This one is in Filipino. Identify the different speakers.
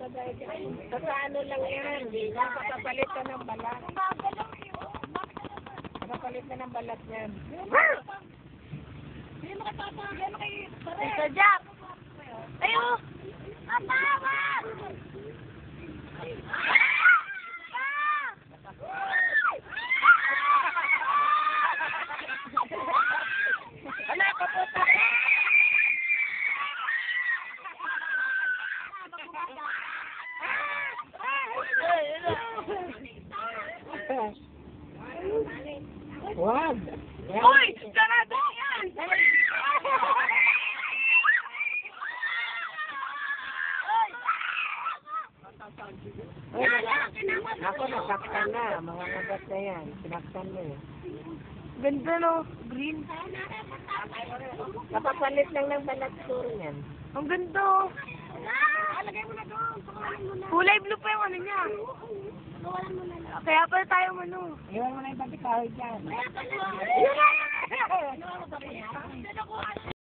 Speaker 1: nakalagay dyan. Sa ano lang yan. Nakapalit ka ng balat. Nakapalit na ng balat yan.
Speaker 2: Ito, Jack! Ayo! Matawa!
Speaker 1: Ala, kaputa! Wag!
Speaker 2: Uy! Sarado yan!
Speaker 1: Ako nasaktan na. Mga kagat na yan. Sinaktan mo eh.
Speaker 2: Ganda no? Green.
Speaker 1: Kapapalit lang ng balat store niyan.
Speaker 2: Ang ganda oh. Kulay blue pa yung ano niya. Kaya pala tayo ano.
Speaker 1: Iwan mo na yung batik kahoy dyan.
Speaker 2: Yun na!